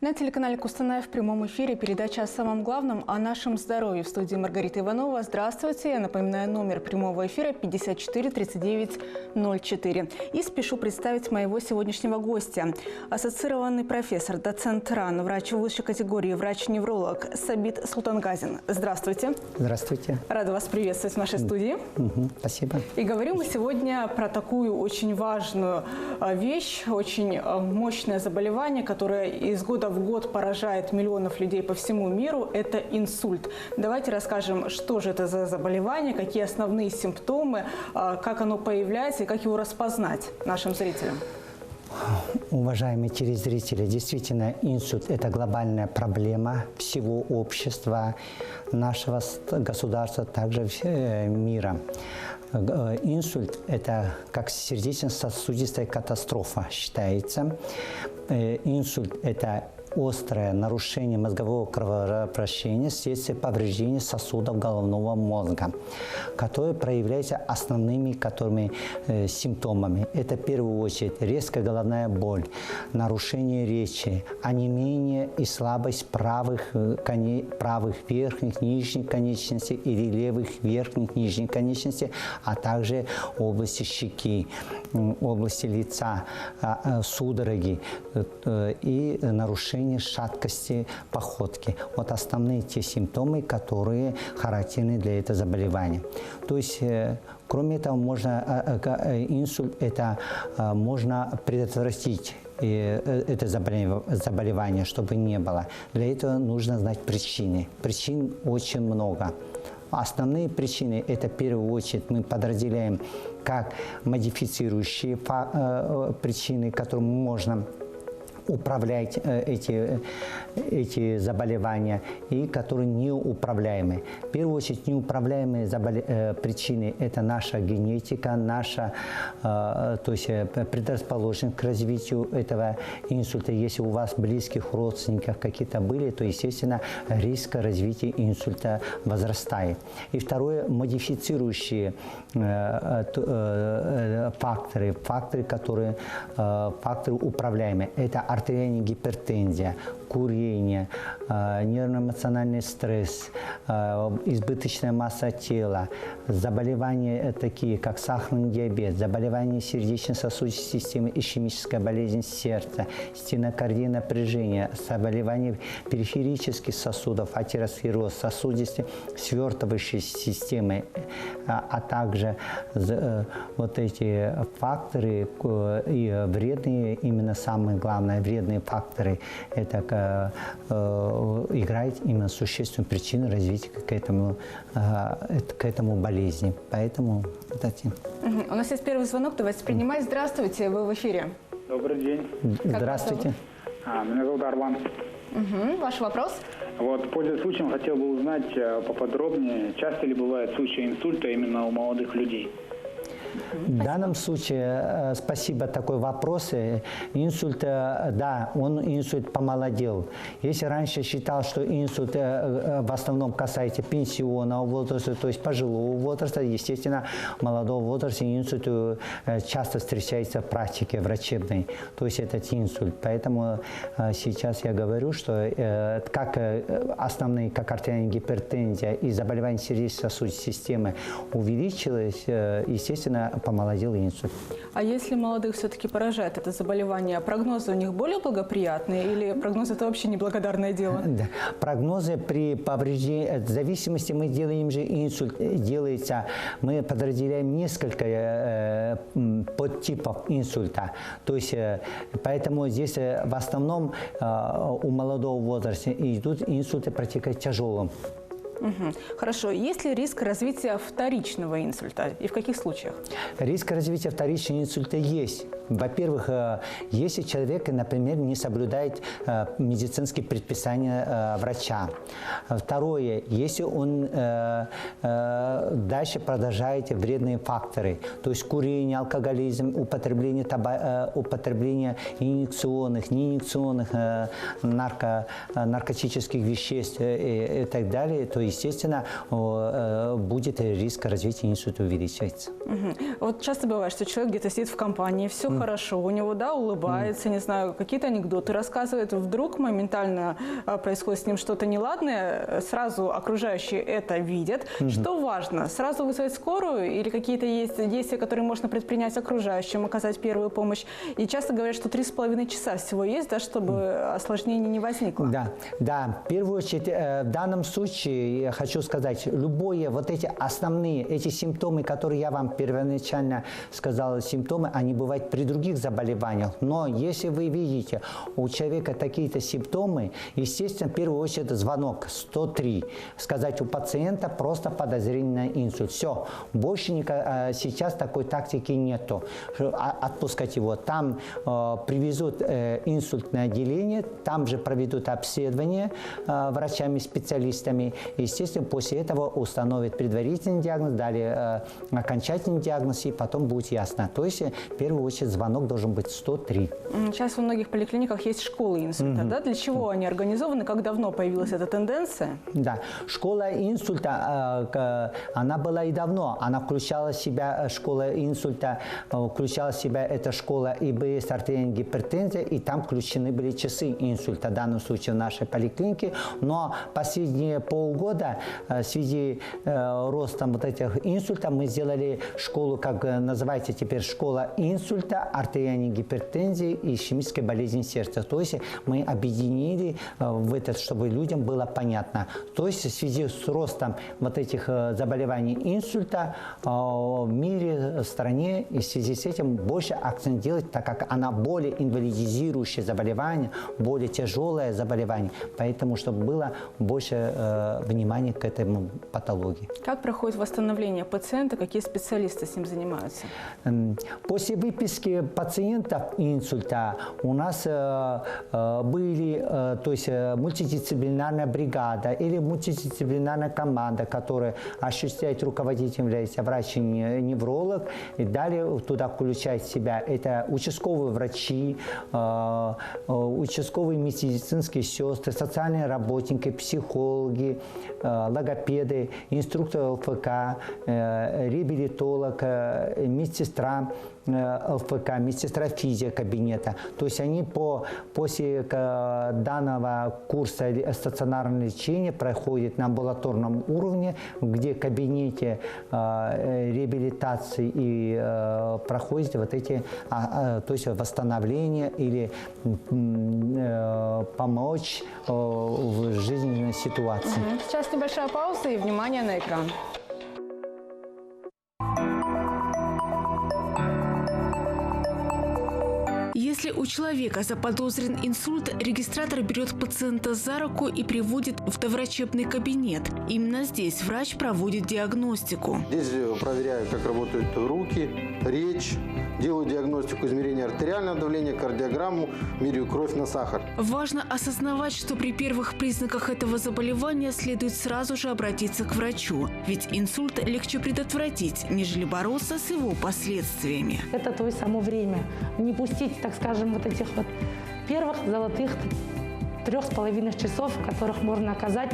На телеканале Кустанай в прямом эфире передача о самом главном, о нашем здоровье. В студии Маргарита Иванова. Здравствуйте. Я напоминаю, номер прямого эфира 54 39 04. И спешу представить моего сегодняшнего гостя. Ассоциированный профессор, доцент РАН, врач высшей категории, врач-невролог Сабит Султангазин. Здравствуйте. Здравствуйте. Рада вас приветствовать в нашей студии. Спасибо. И говорим мы сегодня про такую очень важную вещь, очень мощное заболевание, которое из года в год поражает миллионов людей по всему миру. Это инсульт. Давайте расскажем, что же это за заболевание, какие основные симптомы, как оно появляется и как его распознать нашим зрителям. Уважаемые телезрители, действительно, инсульт – это глобальная проблема всего общества, нашего государства, также мира. Инсульт – это как сердечно-сосудистая катастрофа считается. Инсульт – это острое нарушение мозгового кровообращения вследствие повреждения сосудов головного мозга, которые проявляются основными симптомами. Это в первую очередь резкая головная боль, нарушение речи, онемение и слабость правых верхних, нижних конечностей или левых верхних, нижних конечностей, а также области щеки, области лица, судороги и нарушение шаткости походки. Вот основные те симптомы, которые характерны для этого заболевания. То есть, кроме этого, инсульт можно предотвратить это заболевание, чтобы не было. Для этого нужно знать причины. Причин очень много. Основные причины – это в первую очередь мы подразделяем как модифицирующие причины, которым можно управлять эти заболевания, и которые неуправляемы. В первую очередь, неуправляемые причины – это наша генетика, наша предрасположенность к развитию этого инсульта. Если у вас близких родственников какие-то были, то, естественно, риск развития инсульта возрастает. И второе – модифицирующие факторы, которые управляемые. Это артериальная гипертензия, курение, нервно-эмоциональный стресс, избыточная масса тела, заболевания такие, как сахарный диабет, заболевания сердечно-сосудистой системы, ишемическая болезнь сердца, стенокардия, напряжение, заболевания периферических сосудов, атеросклероз, сосудистой свертывающей системы, а также вот эти факторы и вредные, именно самые главные вредные факторы, это играет именно существенную причину развития к этому болезни. Поэтому У нас есть первый звонок, давайте принимать. Здравствуйте, вы в эфире. Добрый день. Здравствуйте. Меня зовут Арван. Ваш вопрос? Вот, пользуясь случаем, хотел бы узнать поподробнее, часто ли бывают случаи инсульта именно у молодых людей? В данном случае, спасибо, такой вопрос. Инсульт, да, инсульт помолодел. Если раньше считал, что инсульт в основном касается пенсионного возраста, то есть пожилого возраста, естественно, в молодом возрасте инсульт часто встречается в практике врачебной, то есть этот инсульт. Поэтому сейчас я говорю, что как основные, как артериальная гипертензия и заболевания сердечно-сосудистой системы увеличилось, естественно, помолодел инсульт. А если молодых все-таки поражает это заболевание, прогнозы у них более благоприятные или прогнозы – это вообще неблагодарное дело? Да. Прогнозы при повреждении, в зависимости мы делаем же инсульт, мы подразделяем несколько подтипов инсульта. То есть, поэтому здесь в основном у молодого возраста идут инсульты протекают тяжелым. Хорошо. Есть ли риск развития вторичного инсульта и в каких случаях? Риск развития вторичного инсульта есть. Во-первых, если человек, например, не соблюдает медицинские предписания врача. Второе, если он дальше продолжает вредные факторы, то есть курение, алкоголизм, употребление инъекционных, неинъекционных наркотических веществ и так далее, то естественно, будет риск развития инсульта увеличиваться. Вот часто бывает, что человек где-то сидит в компании, все хорошо, у него, да, улыбается, не знаю, какие-то анекдоты рассказывает, вдруг моментально происходит с ним что-то неладное, сразу окружающие это видят. Что важно? Сразу вызвать скорую или какие-то есть действия, которые можно предпринять окружающим, оказать первую помощь? И часто говорят, что 3,5 часа всего есть, да, чтобы осложнений не возникло. Да, в первую очередь, в данном случае я хочу сказать, любые вот эти основные, эти симптомы, которые я вам первоначально сказал, симптомы, они бывают при других заболеваниях. Но если вы видите у человека какие-то симптомы, естественно, в первую очередь звонок 103. Сказать у пациента просто подозрение на инсульт. Все, больше сейчас такой тактики нету. Отпускать его. Там привезут инсультное отделение, там же проведут обследование врачами-специалистами. Естественно, после этого установят предварительный диагноз, далее окончательный диагноз, и потом будет ясно. То есть, в первую очередь, звонок должен быть 103. Сейчас во многих поликлиниках есть школы инсульта. Да? Для чего они организованы? Как давно появилась эта тенденция? Да, школа инсульта, она была и давно. Она включала в себя, школа инсульта, включала в себя эта школа ИБС, артериальная гипертензия, и там включены были часы инсульта, в данном случае в нашей поликлинике. Но последние полгода в связи с ростом вот этих инсультов мы сделали школу, как называется теперь, школа инсульта, артериальной гипертензии и ишемической болезни сердца. То есть мы объединили в этот, чтобы людям было понятно. То есть в связи с ростом вот этих заболеваний инсульта в мире, в стране, и в связи с этим больше акцент делать, так как она более инвалидизирующее заболевание, более тяжелое заболевание, поэтому чтобы было больше внимания к этому патологии. Как проходит восстановление пациента, какие специалисты с ним занимаются? После выписки пациентов инсульта у нас были, то есть мультидисциплинарная бригада или мультидисциплинарная команда, которая осуществляет, руководителем является врач-невролог, и далее туда включает в себя это участковые врачи, участковые медицинские сестры, социальные работники, психологи, логопеды, инструктор ЛФК, реабилитолог, медсестра ЛФК, медсестра физиокабинета. То есть они после данного курса стационарного лечения проходят на амбулаторном уровне, где в кабинете реабилитации и проходят вот эти, то есть восстановление или помочь в жизненной ситуации. Сейчас небольшая пауза и внимание на экран. Если у человека заподозрен инсульт, регистратор берет пациента за руку и приводит в доврачебный кабинет. Именно здесь врач проводит диагностику. Здесь проверяю, как работают руки, речь, делаю диагностику измерения артериального давления, кардиограмму, меряю кровь на сахар. Важно осознавать, что при первых признаках этого заболевания следует сразу же обратиться к врачу. Ведь инсульт легче предотвратить, нежели бороться с его последствиями. Это то есть само время. Не пустить, так скажем, вот этих вот первых золотых 3,5 часов, в которых можно оказать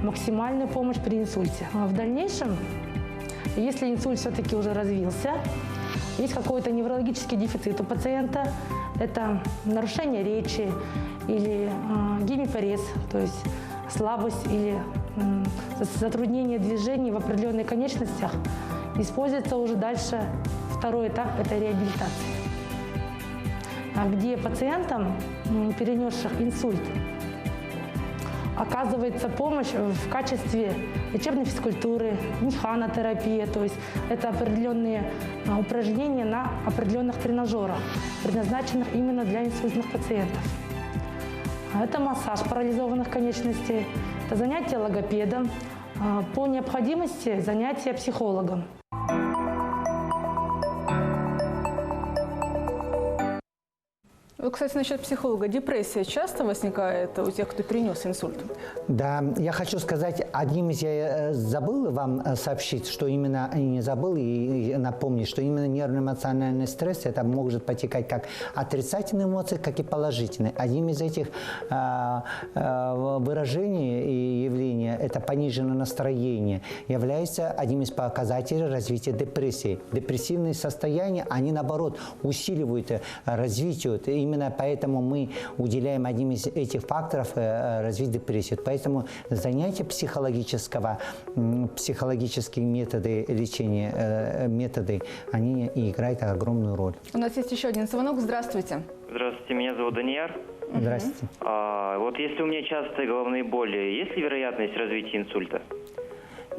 максимальную помощь при инсульте. А в дальнейшем, если инсульт все-таки уже развился, есть какой-то неврологический дефицит у пациента, это нарушение речи или гемипарез, то есть слабость или затруднение движений в определенных конечностях, используется уже дальше второй этап – это реабилитация, где пациентам, перенесших инсульт, оказывается помощь в качестве лечебной физкультуры, механотерапия, то есть это определенные упражнения на определенных тренажерах, предназначенных именно для инсультных пациентов. Это массаж парализованных конечностей, это занятие логопедом, по необходимости занятия психологом. Вот, кстати, насчет психолога. Депрессия часто возникает у тех, кто перенес инсульт? Да, я хочу сказать, одним из я забыл вам сообщить, что именно, не забыл, и напомнить, что именно нервно-эмоциональный стресс, это может потекать как отрицательные эмоции, как и положительные. Одним из этих выражений и явлений, это пониженное настроение, является одним из показателей развития депрессии. Депрессивные состояния, они наоборот усиливают развитие. Именно поэтому мы уделяем одним из этих факторов развить депрессию. Поэтому занятия психологические методы лечения, они играют огромную роль. У нас есть еще один звонок. Здравствуйте. Здравствуйте, меня зовут Данияр. Здравствуйте. Вот если у меня частые головные боли, есть ли вероятность развития инсульта?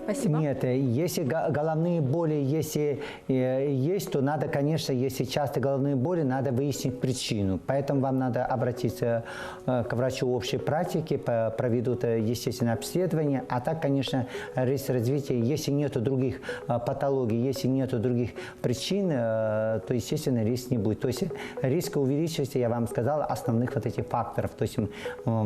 Спасибо. Нет, если головные боли если есть, то надо, конечно, если часто головные боли, надо выяснить причину. Поэтому вам надо обратиться к врачу общей практики, проведут, естественно, обследование. А так, конечно, риск развития, если нет других патологий, если нет других причин, то, естественно, риск не будет. То есть риск увеличивается, я вам сказал, основных вот этих факторов. То есть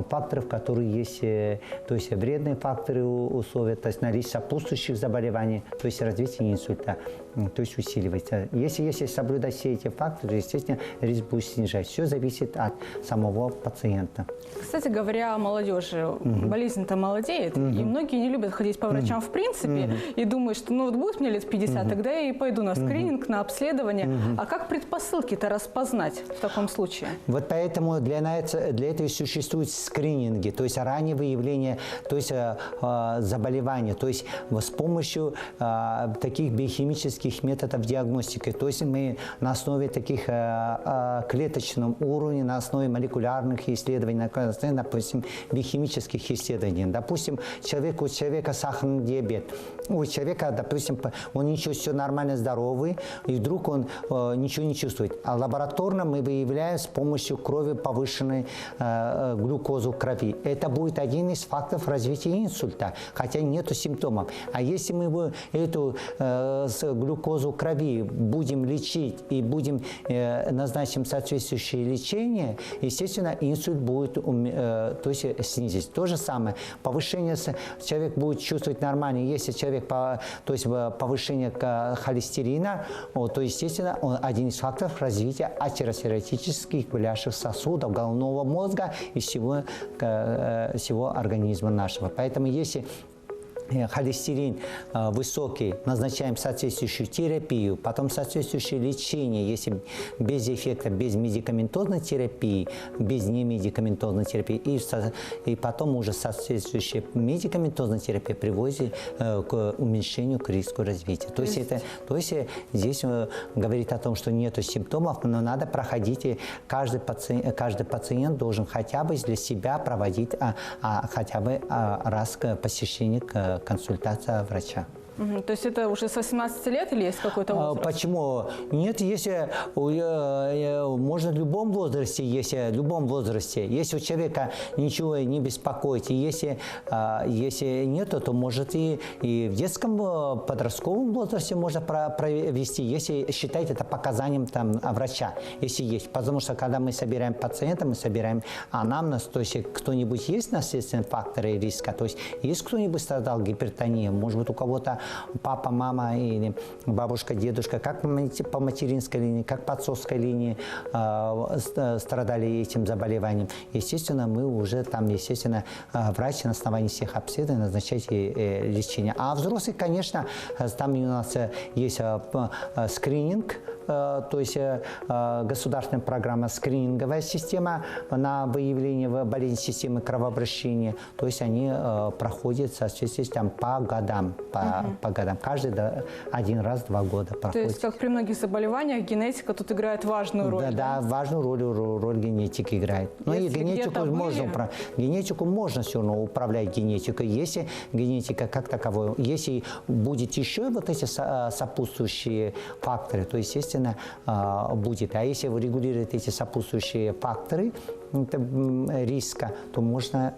факторов, которые есть, то есть вредные факторы условия, то есть наличие сопутствующих заболеваний, то есть развитие инсульта, то есть усиливается. Если соблюдать все эти факторы, естественно, риск будет снижать. Все зависит от самого пациента. Кстати говоря, о молодежи. Болезнь-то молодеет, и многие не любят ходить по врачам в принципе, и думают, что ну вот будет мне лет 50, тогда я и пойду на скрининг, на обследование. А как предпосылки-то распознать в таком случае? Вот поэтому для этого существуют скрининги, то есть раннее выявление, то есть заболевания, то есть с помощью таких биохимических методов диагностики. То есть мы на основе таких клеточном уровне, на основе молекулярных исследований, на основе, допустим, биохимических исследований. Допустим, у человека сахарный диабет. У человека, допустим, он ничего, все нормально здоровый, и вдруг он ничего не чувствует. А лабораторно мы выявляем с помощью крови повышенной глюкозу в крови. Это будет один из факторов развития инсульта, хотя нету симптомов. А если мы эту глюкозу крови будем лечить и будем назначим соответствующее лечение, естественно, инсульт будет то есть снизить. То же самое. Повышение, человек будет чувствовать нормально. Если человек, то есть повышение холестерина, то, естественно, он один из факторов развития атеросклеротических голящих сосудов головного мозга и всего организма нашего. Поэтому если холестерин высокий, назначаем соответствующую терапию, потом соответствующее лечение, если без эффекта, без медикаментозной терапии, без немедикаментозной терапии, и потом уже соответствующая медикаментозная терапия приводит к уменьшению, к риску развития. То есть здесь говорит о том, что нет симптомов, но надо проходить, каждый пациент должен хотя бы для себя проводить хотя бы раз посещение консультация врача. То есть это уже с 18 лет или есть какой-то возраст? Почему? Нет, если можно в любом возрасте, если у человека ничего не беспокоит, и если нет, то может и в детском подростковом возрасте можно провести, если считать это показанием врача, если есть. Потому что когда мы собираем пациента, мы собираем анамнез, то есть кто-нибудь есть наследственные факторы риска, то есть есть кто-нибудь страдал гипертонией, может быть у кого-то папа, мама или бабушка, дедушка, как по материнской линии, как по отцовской линии страдали этим заболеванием. Естественно, мы уже врач на основании всех обследований назначает лечение. А взрослых, конечно, там у нас есть скрининг, то есть государственная программа, скрининговая система на выявление болезни системы кровообращения. То есть они проходят в соответствии по годам. По годам. Каждый один раз в 2 года проходит. То есть, как при многих заболеваниях, генетика тут играет важную роль? Да, важную роль генетики играет. Но и генетику можно все равно управлять генетикой. Если генетика как таковой, если будет еще вот эти сопутствующие факторы, то, естественно, будет. А если вы регулируете эти сопутствующие факторы риска, то можно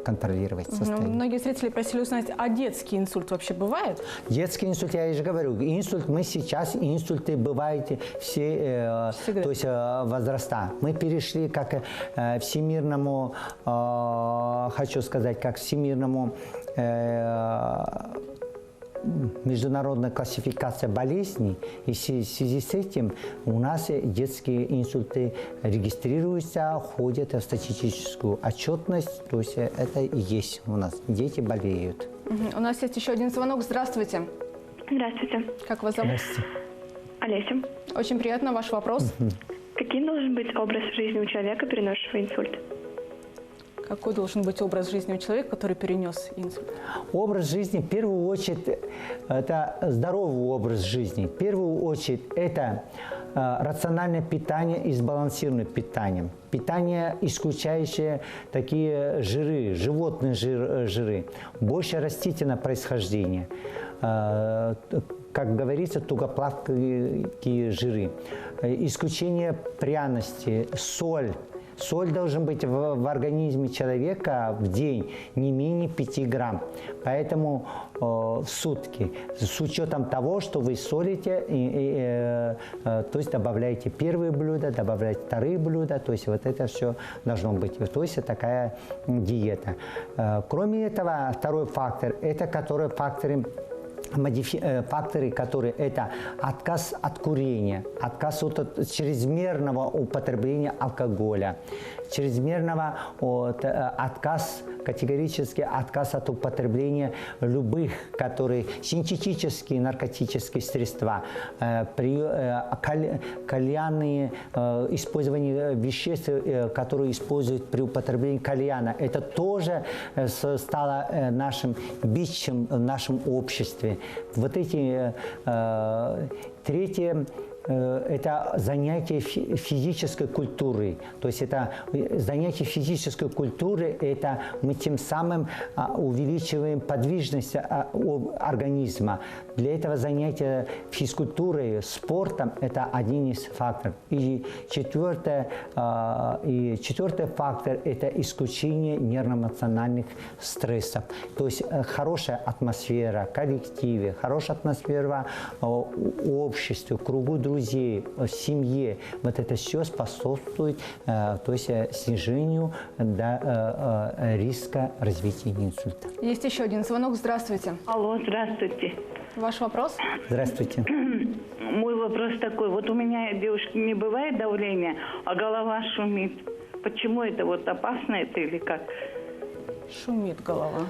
контролировать состояние. Многие зрители просили узнать, а детский инсульт вообще бывает? Детский инсульт, я же говорю, инсульт, мы сейчас, инсульты бывают все, то есть возраста. Мы перешли как всемирному, хочу сказать, как всемирному международная классификация болезней, и в связи с этим у нас детские инсульты регистрируются, входят в статистическую отчетность, то есть это и есть у нас, дети болеют. У нас есть еще один звонок. Здравствуйте. Здравствуйте. Как вас зовут? Здравствуйте. Олеся. Очень приятно. Ваш вопрос. Каким должен быть образ жизни у человека, переносшего инсульт? Какой должен быть образ жизни у человека, который перенес инсульт? Образ жизни, в первую очередь, это здоровый образ жизни. В первую очередь, это рациональное питание и сбалансированное питание. Питание, исключающее такие жиры, животные жиры, больше растительное происхождение. Как говорится, тугоплавкие жиры. Исключение пряности, соль. Соль должен быть в организме человека в день не менее 5 грамм. Поэтому в сутки, с учетом того, что вы солите, то есть добавляете первые блюда, добавляете вторые блюда, то есть вот это все должно быть. То есть такая диета. Кроме этого, второй фактор, это который факторы, которые это отказ от курения, отказ от чрезмерного употребления алкоголя, чрезмерного категорический отказ от употребления любых, которые синтетические наркотические средства, кальянные, использование веществ, которые используют при употреблении кальяна. Это тоже стало нашим бичем в нашем обществе. Вот эти третье. Это занятие физической культурой. То есть это занятие физической культуры, это мы тем самым увеличиваем подвижность организма. Для этого занятия физкультурой, спортом – это один из факторов. И четвертый фактор – это исключение нервно-эмоциональных стрессов. То есть хорошая атмосфера, коллективе, хорошая атмосфера обществе, кругу друзей, в семье. Вот это все способствует то есть, снижению риска развития инсульта. Есть еще один звонок. Здравствуйте. Алло, здравствуйте. Ваш вопрос? Здравствуйте. Мой вопрос такой. Вот у меня, девушки, не бывает давления, а голова шумит. Почему это? Вот опасно это или как? Шумит голова.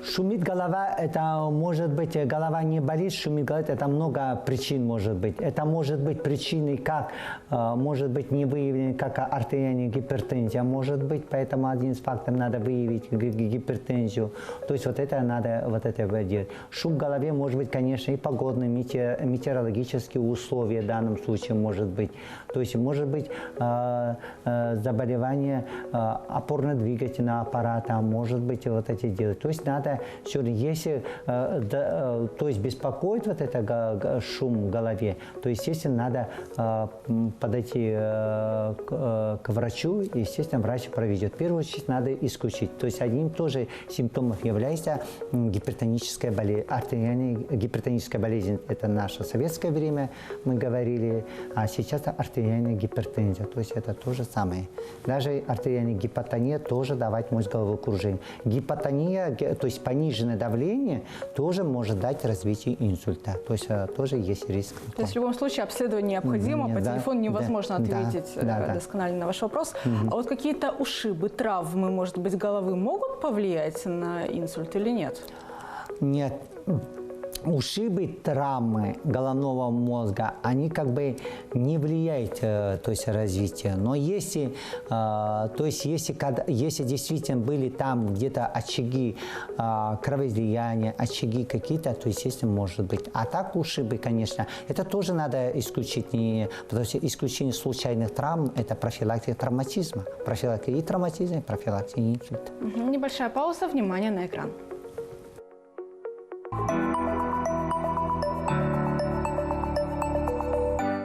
Шумит голова, это может быть, голова не болит, шумит голова, это много причин может быть. Это может быть причиной, как, может быть, не выявлена как артериальная гипертензия, может быть, поэтому один из факторов надо выявить гипертензию. То есть вот это надо вот это делать. Шум в голове может быть, конечно, и погодные, метеорологические условия в данном случае может быть. То есть может быть заболевание опорно-двигательного аппарата, может быть вот эти дела. То есть надо если то есть беспокоит вот это шум в голове, то, естественно, надо подойти к врачу, и, естественно, врач проведет. В первую очередь надо исключить. То есть одним тоже симптомом является гипертоническая болезнь. Артериальная гипертоническая болезнь – это наше советское время, мы говорили, а сейчас это артериальная гипертензия. То есть это то же самое. Даже артериальная гипотония тоже давать мозг головокружение. Гипотония, то есть пониженное давление тоже может дать развитие инсульта. То есть тоже есть риск. То есть в любом случае обследование необходимо, по телефону невозможно ответить досконально на ваш вопрос. А вот какие-то ушибы, травмы, может быть, головы могут повлиять на инсульт или нет? Нет. Ушибы, травмы головного мозга, они как бы не влияют, то есть развитие. Но если, то есть если действительно были там где-то очаги кровоизлияния, очаги какие-то, то естественно может быть. А так ушибы, конечно, это тоже надо исключить, потому что исключение случайных травм – это профилактика травматизма. Профилактика и травматизма, и профилактика инсульта. Небольшая пауза, внимание на экран.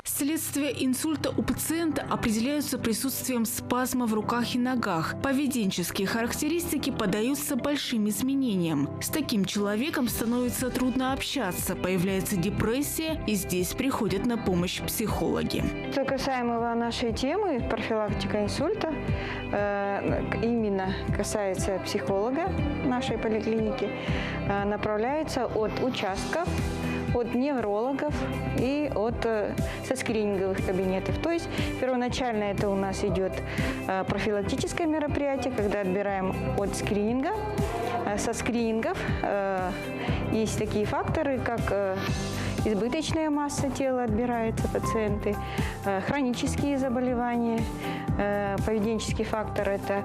Следствие Условия инсульта у пациента определяются присутствием спазма в руках и ногах. Поведенческие характеристики поддаются большим изменениям. С таким человеком становится трудно общаться, появляется депрессия, и здесь приходят на помощь психологи. Что касаемо нашей темы профилактика инсульта, именно касается психолога нашей поликлиники, направляется от участков, от неврологов и со скрининговых кабинетов. То есть первоначально это у нас идет профилактическое мероприятие, когда отбираем от скрининга. Со скринингов есть такие факторы, как избыточная масса тела отбирается пациенты, хронические заболевания, поведенческий фактор – это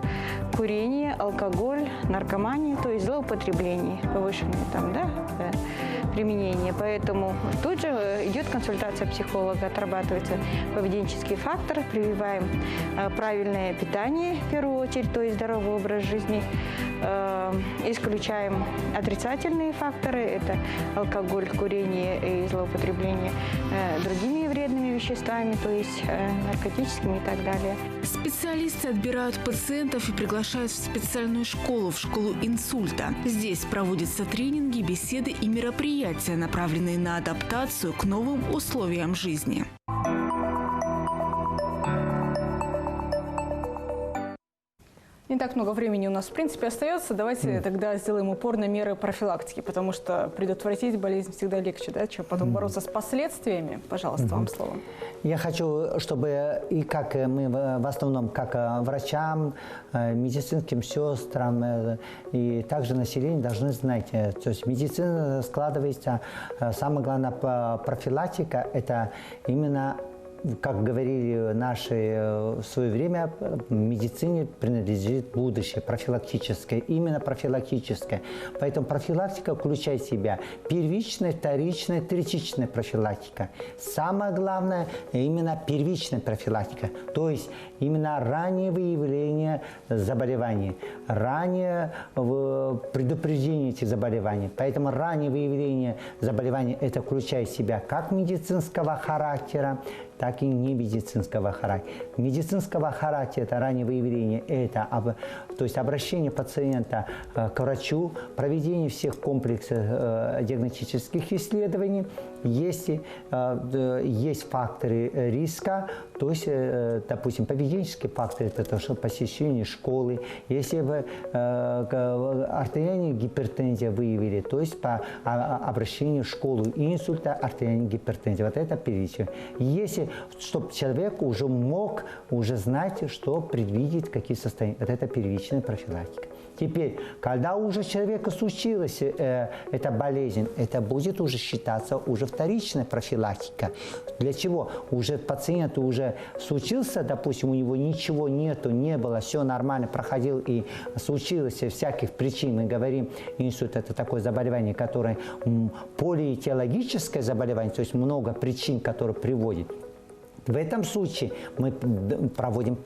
курение, алкоголь, наркомания, то есть злоупотребление, повышенное применение. Поэтому тут же идет консультация психолога, отрабатывается поведенческий фактор, прививаем правильное питание в первую очередь, то есть здоровый образ жизни, исключаем отрицательные факторы – это алкоголь, курение и злоупотребление другими вредными веществами, то есть наркотическими и так далее. Специалисты отбирают пациентов и приглашают в специальную школу, в школу инсульта. Здесь проводятся тренинги, беседы и мероприятия, направленные на адаптацию к новым условиям жизни. Не так много времени у нас, в принципе, остается. Давайте тогда сделаем упор на меры профилактики, потому что предотвратить болезнь всегда легче, да, чем потом бороться с последствиями. Пожалуйста, вам слово. Я хочу, чтобы и как мы в основном, как врачам, медицинским сестрам и также население должны знать. То есть медицина складывается, самое главное, профилактика – это именно, как говорили наши в свое время, медицине принадлежит будущее, профилактическое, именно профилактическое. Поэтому профилактика включает в себя первичная, вторичная, третичная профилактика. Самое главное именно первичная профилактика, то есть именно раннее выявление заболеваний, раннее предупреждение этих заболеваний. Поэтому раннее выявление заболеваний это включает в себя как медицинского характера, так и не медицинского характера. Медицинского характера это раннее выявление, это то есть обращение пациента к врачу, проведение всех комплексов диагностических исследований. Если есть факторы риска, то есть, допустим, поведенческие факторы, это то, что посещение школы. Если вы артериальную гипертензию выявили, то есть по обращению в школу инсульта, артериальной гипертензии. Вот это первичное. Если, чтобы человек уже мог знать, что предвидеть, какие состояния. Вот это первичная профилактика. Теперь, когда уже человеку случилась эта болезнь, это будет уже считаться уже вторичная профилактика. Для чего? Уже пациенту уже случился, допустим, у него ничего нету, не было, все нормально, проходил и случилось всяких причин. Мы говорим, инсульт – это такое заболевание, которое полиэтиологическое заболевание, то есть много причин, которые приводят. В этом случае мы проводим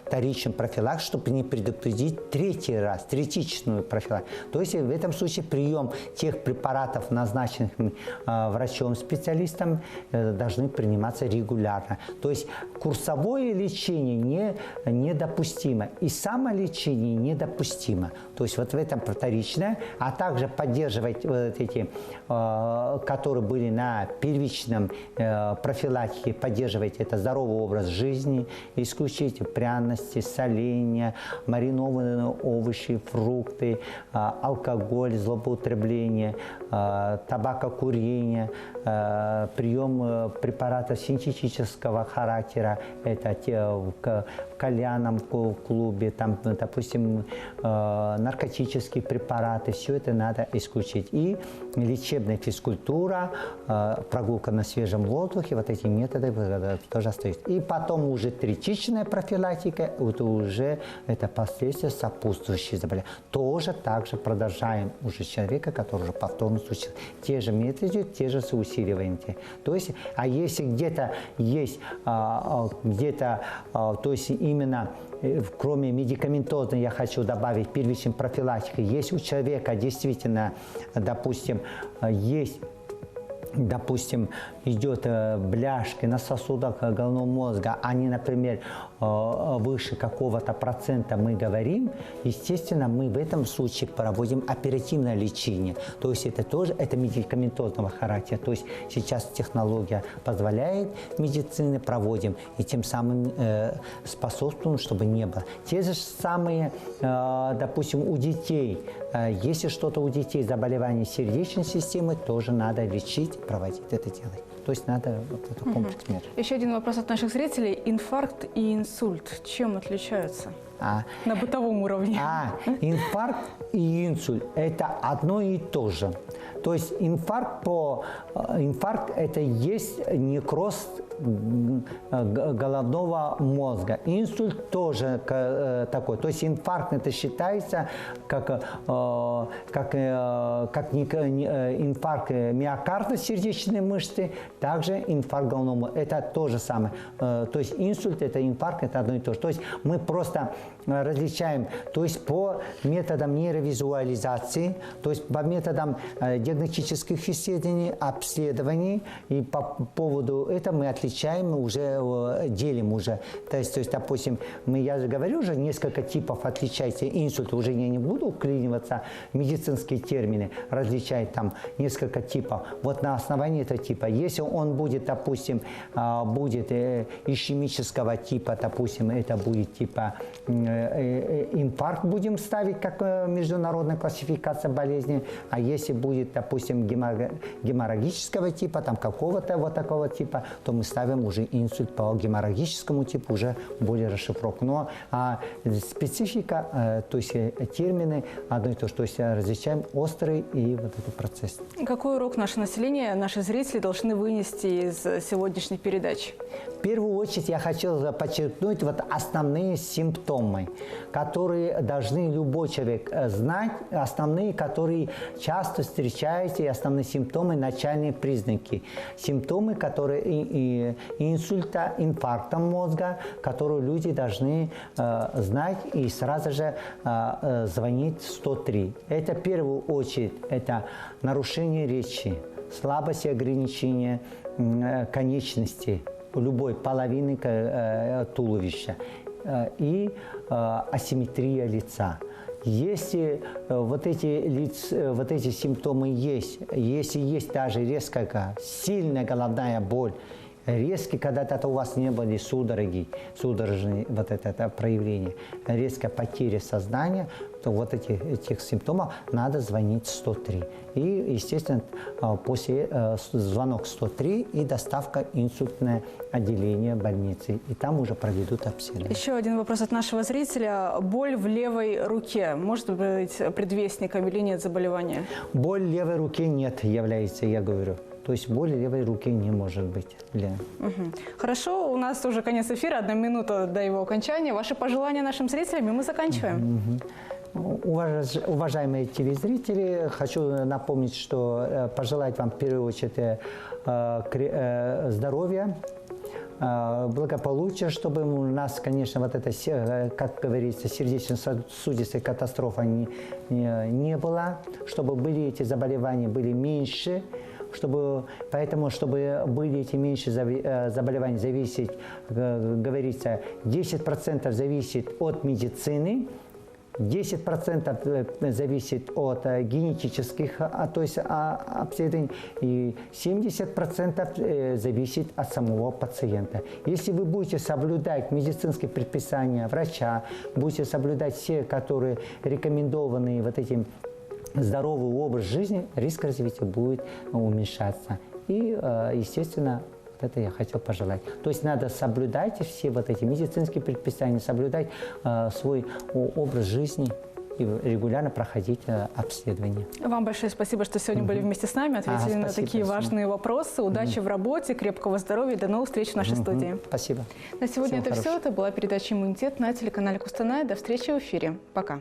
вторичную профилактику, чтобы не предупредить третий раз, третичную профилактику. То есть в этом случае прием тех препаратов, назначенных врачом-специалистом, должны приниматься регулярно. То есть курсовое лечение недопустимо и самолечение недопустимо. То есть вот в этом вторичное, а также поддерживать вот эти, которые были на первичном профилактике, поддерживать это здоровый образ жизни, исключить пряности, соления, маринованные овощи, фрукты, алкоголь, злоупотребление, табакокурение, прием препаратов синтетического характера, это в кальянном клубе, там, допустим, наркотические препараты, все это надо исключить. И лечебная физкультура, прогулка на свежем воздухе, вот эти методы тоже остаются. И потом уже третичная профилактика, это уже это последствия сопутствующие заболевания. Тоже также продолжаем уже человека, который уже повторно случился. Те же методы, те же усиливаем. То есть, а если где-то есть, то есть именно кроме медикаментозной, я хочу добавить первичной профилактики, если у человека действительно, допустим, есть допустим, идет бляшки на сосудах головного мозга, они, например, выше какого-то процента мы говорим, естественно, мы в этом случае проводим оперативное лечение. То есть это тоже медикаментозного характера. То есть сейчас технология позволяет медицины, проводим, и тем самым способствуем, чтобы не было. Те же самые, допустим, у детей. Если что-то у детей, заболевание сердечной системы, тоже надо лечить, проводить это делать. То есть надо вот этот комплекс мер. Еще один вопрос от наших зрителей. Инфаркт и инсульт чем отличаются? На бытовом уровне. Инфаркт и инсульт – это одно и то же. То есть инфаркт это есть некроз головного мозга. Инсульт тоже такой. То есть инфаркт это считается как инфаркт миокарда сердечной мышцы, также инфаркт головного мозга. Это то же самое. То есть инсульт это инфаркт, это одно и то же. То есть мы просто различаем, то есть по методам нейровизуализации, то есть по методам диагностических исследований, обследований, и по поводу этого мы отличаем, мы уже делим уже. То есть допустим, я же говорю, уже несколько типов отличается. Инсульт, уже я не буду уклиниваться, медицинские термины, различать там несколько типов. Вот на основании этого типа, если он будет, допустим, будет ишемического типа, допустим, это будет типа инфаркт будем ставить как международная классификация болезни, а если будет, допустим, геморрагического типа, там какого-то вот такого типа, то мы ставим уже инсульт по геморрагическому типу, уже более расшифровку. Но специфика, то есть термины одно и то же, то есть различаем острый и вот этот процесс. Какой урок наше население, наши зрители должны вынести из сегодняшней передачи? В первую очередь я хочу подчеркнуть вот основные симптомы, которые должны любой человек знать, основные, которые часто встречаются, и основные симптомы, начальные признаки. Симптомы, которые инсульта, инфаркта мозга, которые люди должны знать и сразу же звонить 103. Это в первую очередь это нарушение речи, слабость и ограничение конечностей, любой половины туловища и асимметрия лица. Если вот эти симптомы есть, если есть даже резкая, сильная головная боль, резкий, когда-то у вас не были судорожные вот это проявление, резкая потеря сознания, то вот этих симптомов надо звонить 103. И, естественно, после звонок 103 и доставка инсультное отделение больницы. И там уже проведут обследование. Еще один вопрос от нашего зрителя. Боль в левой руке может быть предвестником или нет заболевания? Боль в левой руке нет является, я говорю. То есть боли левой руки не может быть. Хорошо, у нас уже конец эфира, 1 минута до его окончания. Ваши пожелания нашим зрителям, и мы заканчиваем. Уважаемые телезрители, хочу напомнить, что пожелать вам в первую очередь здоровья, благополучия, чтобы у нас, конечно, вот это, как говорится, сердечно-сосудистой катастрофы не было, чтобы были эти заболевания были меньше. Поэтому, чтобы были эти меньше заболевания, зависит, говорится, 10% зависит от медицины, 10% зависит от генетических, то есть обследований, и 70% зависит от самого пациента. Если вы будете соблюдать медицинские предписания врача, будете соблюдать все, которые рекомендованы вот этим здоровый образ жизни, риск развития будет уменьшаться. И, естественно, вот это я хотел пожелать. То есть надо соблюдать все вот эти медицинские предписания, соблюдать свой образ жизни и регулярно проходить обследование. Вам большое спасибо, что сегодня были вместе с нами, ответили на такие важные вопросы. Удачи в работе, крепкого здоровья, до новых встреч в нашей студии. Спасибо. На сегодня Всего это все. Это была передача «Иммунитет» на телеканале Кустанай. До встречи в эфире. Пока.